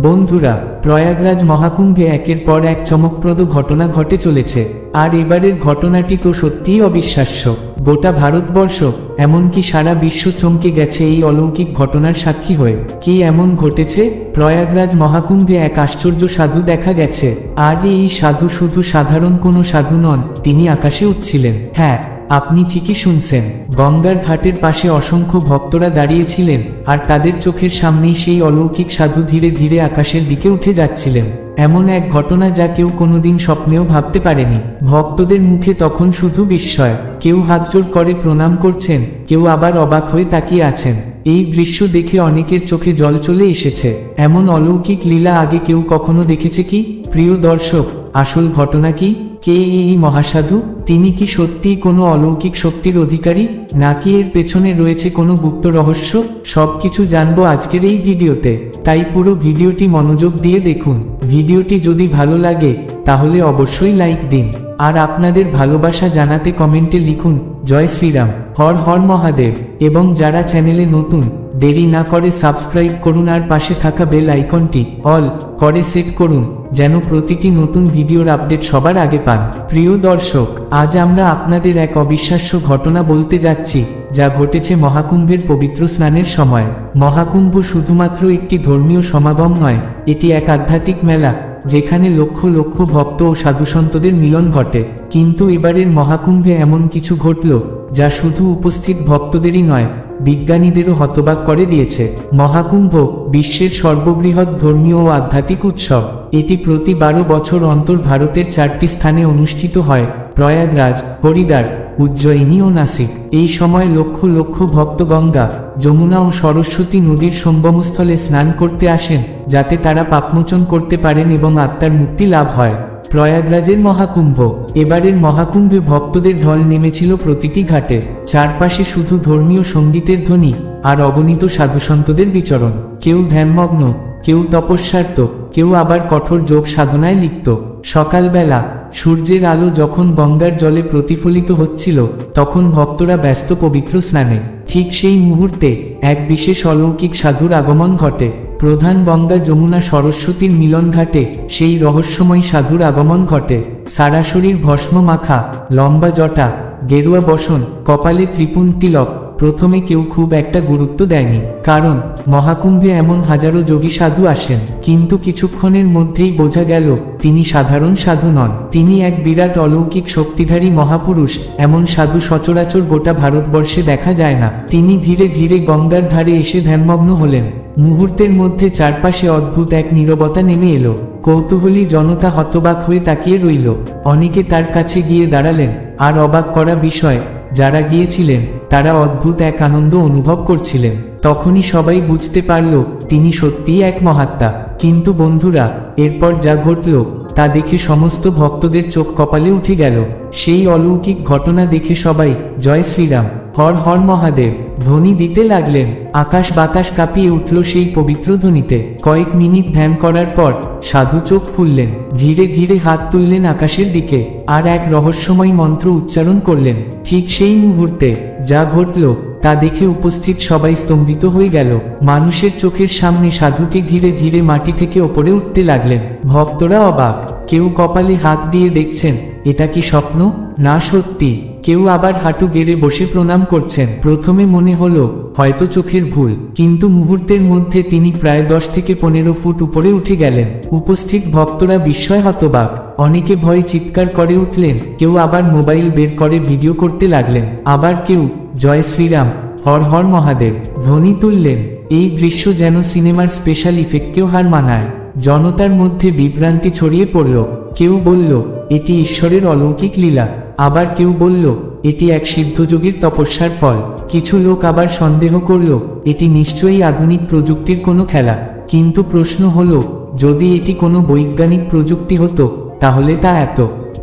বন্ধুরা, প্রয়াগরাজ মহাকুম্ভে একের পর এক চমকপ্রদ ঘটনা ঘটে চলেছে। আর এবারের ঘটনাটি তো সত্যিই অবিশ্বাস্য। গোটা ভারতবর্ষ, এমনকি সারা বিশ্ব চমকে গেছে এই অলৌকিক ঘটনার সাক্ষী হয়ে। কি এমন ঘটেছে? প্রয়াগরাজ মহাকুম্ভে এক আশ্চর্য সাধু দেখা গেছে। আর এই সাধু শুধু সাধারণ কোনো সাধু নন, তিনি আকাশে উঠছিলেন। হ্যাঁ, আপনি ঠিকই শুনছেন। গঙ্গার ঘাটের পাশে অসংখ্য ভক্তরা দাঁড়িয়েছিলেন, আর তাদের চোখের সামনেই সেই অলৌকিক সাধু ধীরে ধীরে আকাশের দিকে উঠে যাচ্ছিলেন। এমন এক ঘটনা যা কেউ কোনোদিন স্বপ্নেও ভাবতে পারেনি। ভক্তদের মুখে তখন শুধু বিস্ময়। কেউ হাতজোড় করে প্রণাম করছেন, কেউ আবার অবাক হয়ে তাকিয়ে আছেন। এই দৃশ্য দেখে অনেকের চোখে জল চলে এসেছে। এমন অলৌকিক লীলা আগে কেউ কখনো দেখেছে কি? প্রিয় দর্শক, আসল ঘটনা কি? কে এই মহাসাধু? তিনি কি সত্যিই কোনো অলৌকিক শক্তির অধিকারী, নাকি এর পেছনে রয়েছে কোনো গুপ্ত রহস্য? সবকিছু জানবো আজকের এই ভিডিওতে, তাই পুরো ভিডিওটি মনোযোগ দিয়ে দেখুন। ভিডিওটি যদি ভালো লাগে তাহলে অবশ্যই লাইক দিন, আর আপনাদের ভালোবাসা জানাতে কমেন্টে লিখুন জয় শ্রীরাম, হর হর মহাদেব। এবং যারা চ্যানেলে নতুন, দেরি না করে সাবস্ক্রাইব করুন আর পাশে থাকা বেল আইকনটি অল করে সেট করুন, যেন প্রতিটি নতুন ভিডিওর আপডেট সবার আগে পান। প্রিয় দর্শক, আজ আমরা আপনাদের এক অবিশ্বাস্য ঘটনা বলতে যাচ্ছি, যা ঘটেছে মহাকুম্ভের পবিত্র স্নানের সময়। মহাকুম্ভ শুধুমাত্র একটি ধর্মীয় সমাগম নয়, এটি এক আধ্যাত্মিক মেলা, যেখানে লক্ষ লক্ষ ভক্ত ও সাধুসন্তদের মিলন ঘটে। কিন্তু এবারের মহাকুম্ভে এমন কিছু ঘটল যা শুধু উপস্থিত ভক্তদেরই নয়, বিজ্ঞানীদেরও হতবাক করে দিয়েছে। মহাকুম্ভ বিশ্বের সর্ববৃহৎ ধর্মীয় ও আধ্যাত্মিক উৎসব। এটি প্রতি 12 বছর অন্তর ভারতের 4টি স্থানে অনুষ্ঠিত হয়: প্রয়াগরাজ, হরিদ্বার, উজ্জয়িনী ও নাসিক। এই সময় লক্ষ লক্ষ ভক্ত গঙ্গা, যমুনা ও সরস্বতী নদীর সঙ্গমস্থলে স্নান করতে আসেন, যাতে তারা পাপমোচন করতে পারেন এবং আত্মার মুক্তি লাভ হয়। প্রয়াগরাজের মহাকুম্ভ। এবারের মহাকুম্ভে ভক্তদের ঢল নেমেছিল প্রতিটি ঘাটে। চারপাশে শুধু ধর্মীয় সঙ্গীতের ধ্বনি আর অগণিত সাধুসন্তদের বিচরণ। কেউ ধ্যানমগ্ন, কেউ তপস্যার্ত, কেউ আবার কঠোর যোগ সাধনায় লিপ্ত। সকালবেলা সূর্যের আলো যখন গঙ্গার জলে প্রতিফলিত হচ্ছিল, তখন ভক্তরা ব্যস্ত পবিত্র স্নানে। ঠিক সেই মুহূর্তে এক বিশেষ অলৌকিক সাধুর আগমন ঘটে। প্রধান গঙ্গা, যমুনা, সরস্বতীর মিলন ঘাটে সেই রহস্যময় সাধুর আগমন ঘটে। সারা শরীর ভস্ম মাখা, লম্বা জটা, গেরুয়া বসন, কপালে ত্রিপুণ তিলক। প্রথমে কেউ খুব একটা গুরুত্ব দেয়নি, কারণ মহাকুম্ভে এমন হাজারো যোগী সাধু আসেন। কিন্তু কিছুক্ষণের মধ্যেই বোঝা গেল তিনি সাধারণ সাধু নন, তিনি এক বিরাট অলৌকিক শক্তিধারী মহাপুরুষ। এমন সাধু সচরাচর গোটা ভারতবর্ষে দেখা যায় না। তিনি ধীরে ধীরে গঙ্গার ধারে এসে ধ্যানমগ্ন হলেন। মুহূর্তের মধ্যে চারপাশে অদ্ভুত এক নীরবতা নেমে এলো। কৌতূহলী জনতা হতবাক হয়ে তাকিয়ে রইল। অনেকে তার কাছে গিয়ে দাঁড়ালেন, আর অবাক করা বিষয়, যারা গিয়েছিলেন তারা অদ্ভুত এক আনন্দ অনুভব করছিলেন। তখনই সবাই বুঝতে পারল তিনি সত্যিই এক মহাত্মা। কিন্তু বন্ধুরা, এরপর যা ঘটল তা দেখে সমস্ত ভক্তদের চোখ কপালে উঠে গেল। সেই অলৌকিক ঘটনা দেখে সবাই জয় শ্রীরাম, হর হর মহাদেব ধ্বনি দিতে লাগলেন। আকাশ বাতাস কাঁপিয়ে উঠল সেই পবিত্র ধ্বনিতে। কয়েক মিনিট ধ্যান করার পর সাধু চোখ খুললেন, ধীরে ধীরে হাত তুললেন আকাশের দিকে, আর এক রহস্যময় মন্ত্র উচ্চারণ করলেন। ঠিক সেই মুহূর্তে যা ঘটল তা দেখে উপস্থিত সবাই স্তম্ভিত হয়ে গেল। মানুষের চোখের সামনে সাধুটি ধীরে ধীরে মাটি থেকে ওপরে উঠতে লাগলেন। ভক্তরা অবাক, কেউ কপালে হাত দিয়ে দেখছেন এটা কি স্বপ্ন, না সত্যি। কেউ আবার হাঁটু গেড়ে বসে প্রণাম করছেন। প্রথমে মনে হলো হয়তো চোখের ভুল, কিন্তু মুহূর্তের মধ্যে তিনি প্রায় 10 থেকে 15 ফুট উপরে উঠে গেলেন। উপস্থিত ভক্তরা বিস্ময় হতবাক। অনেকে ভয়ে চিৎকার করে উঠলেন, কেউ আবার মোবাইল বের করে ভিডিও করতে লাগলেন, আবার কেউ জয় শ্রীরাম, হর হর মহাদেব ধ্বনি তুললেন। এই দৃশ্য যেন সিনেমার স্পেশাল ইফেক্টকেও হার মানায়। জনতার মধ্যে বিভ্রান্তি ছড়িয়ে পড়ল। কেউ বলল এটি ঈশ্বরের অলৌকিক লীলা, আবার কেউ বলল এটি এক সিদ্ধযোগীর তপস্যার ফল। কিছু লোক আবার সন্দেহ করল এটি নিশ্চয়ই আধুনিক প্রযুক্তির কোনো খেলা। কিন্তু প্রশ্ন হলো, যদি এটি কোনো বৈজ্ঞানিক প্রযুক্তি হতো, তাহলে তা এত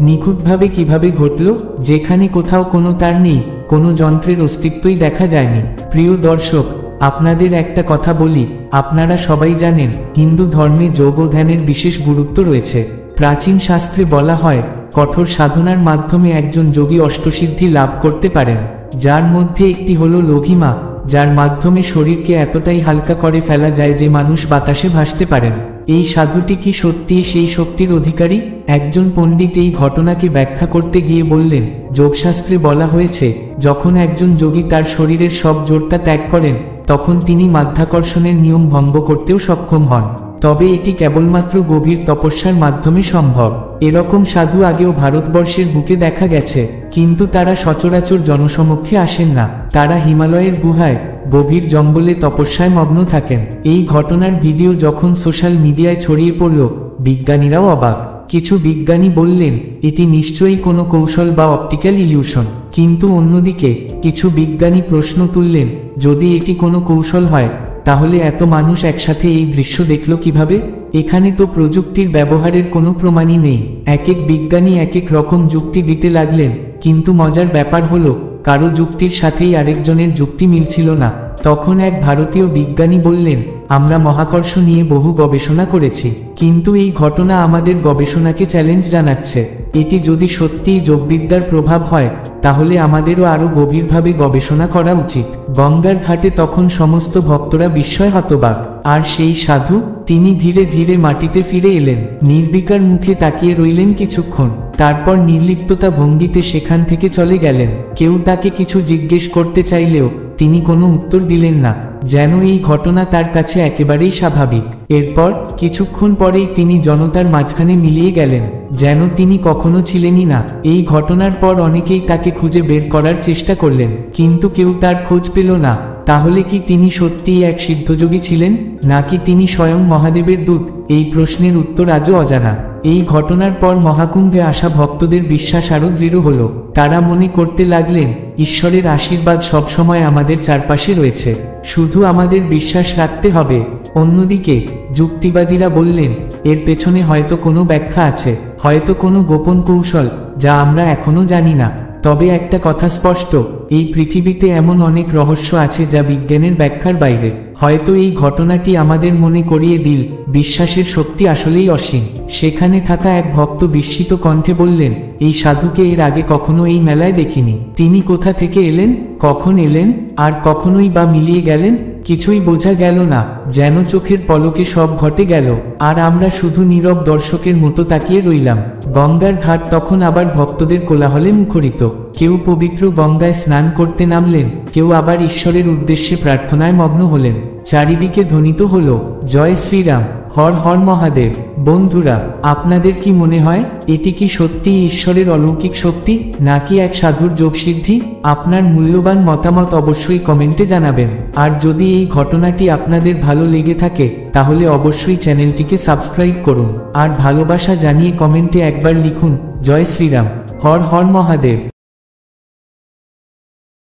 নিখুঁতভাবে কিভাবে ঘটল, যেখানে কোথাও কোনো তার নেই, কোনো যন্ত্রের অস্তিত্বই দেখা যায়নি? প্রিয় দর্শক, আপনাদের একটা কথা বলি, আপনারা সবাই জানেন হিন্দু ধর্মে যোগ ও ধ্যানের বিশেষ গুরুত্ব রয়েছে। প্রাচীন শাস্ত্রে বলা হয় কঠোর সাধনার মাধ্যমে একজন যোগী অষ্টসিদ্ধি লাভ করতে পারেন, যার মধ্যে একটি হলো লঘিমা, যার মাধ্যমে শরীরকে এতটাই হালকা করে ফেলা যায় যে মানুষ বাতাসে ভাসতে পারেন। এই সাধুটি কি সত্যিই সেই শক্তির অধিকারী? একজন পণ্ডিত এই ঘটনাকে ব্যাখ্যা করতে গিয়ে বললেন, যোগশাস্ত্রে বলা হয়েছে, যখন একজন যোগী তার শরীরের সব জোরটা ত্যাগ করেন, তখন তিনি মাধ্যাকর্ষণের নিয়ম ভঙ্গ করতেও সক্ষম হন। তবে এটি কেবলমাত্র গভীর তপস্যার মাধ্যমে সম্ভব। এরকম সাধু আগেও ভারতবর্ষের বুকে দেখা গেছে, কিন্তু তারা সচরাচর জনসমক্ষে আসেন না। তারা হিমালয়ের গুহায়, গভীর জঙ্গলে তপস্যায় মগ্ন থাকেন। এই ঘটনার ভিডিও যখন সোশ্যাল মিডিয়ায় ছড়িয়ে পড়ল, বিজ্ঞানীরাও অবাক। কিছু বিজ্ঞানী বললেন, এটি নিশ্চয়ই কোনো কৌশল বা অপটিক্যাল ইলিউশন। কিন্তু অন্যদিকে কিছু বিজ্ঞানী প্রশ্ন তুললেন, যদি এটি কোনো কৌশল হয়, তাহলে এত মানুষ একসাথে এই দৃশ্য দেখল কিভাবে? এখানে তো প্রযুক্তির ব্যবহারের কোনো প্রমাণই নেই। এক এক বিজ্ঞানী এক এক রকম যুক্তি দিতে লাগলেন, কিন্তু মজার ব্যাপার হলো, কারো যুক্তির সাথেই আরেকজনের যুক্তি মিলছিল না। তখন এক ভারতীয় বিজ্ঞানী বললেন, আমরা মহাকর্ষ নিয়ে বহু গবেষণা করেছি, কিন্তু এই ঘটনা আমাদের গবেষণাকে চ্যালেঞ্জ জানাচ্ছে। এটি যদি সত্যিই যোগবিদ্যার প্রভাব হয়, তাহলে আমাদেরও আরও গভীরভাবে গবেষণা করা উচিত। গঙ্গার ঘাটে তখন সমস্ত ভক্তরা বিস্ময় হতবাক। আর সেই সাধু, তিনি ধীরে ধীরে মাটিতে ফিরে এলেন, নির্বিকার মুখে তাকিয়ে রইলেন কিছুক্ষণ, তারপর নির্লিপ্ততা ভঙ্গিতে সেখান থেকে চলে গেলেন। কেউ তাকে কিছু জিজ্ঞেস করতে চাইলেও তিনি কোনো উত্তর দিলেন না, যেন এই ঘটনা তার কাছে একেবারেই স্বাভাবিক। এরপর কিছুক্ষণ পরেই তিনি জনতার মাঝখানে মিলিয়ে গেলেন, যেন তিনি কখনো ছিলেনই না। এই ঘটনার পর অনেকেই তাকে খুঁজে বের করার চেষ্টা করলেন, কিন্তু কেউ তার খোঁজ পেল না। তাহলে কি তিনি সত্যিই এক সিদ্ধযোগী ছিলেন, নাকি তিনি স্বয়ং মহাদেবের দূত? এই প্রশ্নের উত্তর আজও অজানা। এই ঘটনার পর মহাকুম্ভে আসা ভক্তদের বিশ্বাস আরও দৃঢ় হল। তারা মনে করতে লাগলেন, ঈশ্বরের আশীর্বাদ সবসময় আমাদের চারপাশে রয়েছে, শুধু আমাদের বিশ্বাস রাখতে হবে। অন্যদিকে যুক্তিবাদীরা বললেন, এর পেছনে হয়তো কোনো ব্যাখ্যা আছে, হয়তো কোনো গোপন কৌশল, যা আমরা এখনো জানি না। তবে একটা কথা স্পষ্ট, এই পৃথিবীতে এমন অনেক রহস্য আছে যা বিজ্ঞানের ব্যাখ্যার বাইরে। হয়তো এই ঘটনাটি আমাদের মনে করিয়ে দিল, বিশ্বাসের শক্তি আসলেই অসীম। সেখানে থাকা এক ভক্ত বিস্মিত কণ্ঠে বললেন, এই সাধুকে এর আগে কখনো এই মেলায় দেখিনি। তিনি কোথা থেকে এলেন, কখন এলেন, আর কখনোই বা মিলিয়ে গেলেন? কিছুই বোঝা গেল না, যেন চোখের পলকে সব ঘটে গেল, আর আমরা শুধু নীরব দর্শকের মতো তাকিয়ে রইলাম। গঙ্গার ঘাট তখন আবার ভক্তদের কোলাহলে মুখরিত। কেউ পবিত্র গঙ্গায় স্নান করতে নামলেন, কেউ আবার ঈশ্বরের উদ্দেশ্যে প্রার্থনায় মগ্ন হলেন। চারিদিকে ধ্বনিত হলো, জয় শ্রীরাম, হর হর মহাদেব। বন্ধুরা, আপনাদের কি মনে হয়, এটি কি সত্যিই ঈশ্বরের অলৌকিক শক্তি, নাকি এক সাধুর যোগসিদ্ধি? আপনার মূল্যবান মতামত অবশ্যই কমেন্টে জানাবেন। আর যদি এই ঘটনাটি আপনাদের ভালো লেগে থাকে, তাহলে অবশ্যই চ্যানেলটিকে সাবস্ক্রাইব করুন। আর ভালোবাসা জানিয়ে কমেন্টে একবার লিখুন, জয় শ্রীরাম, হর হর মহাদেব।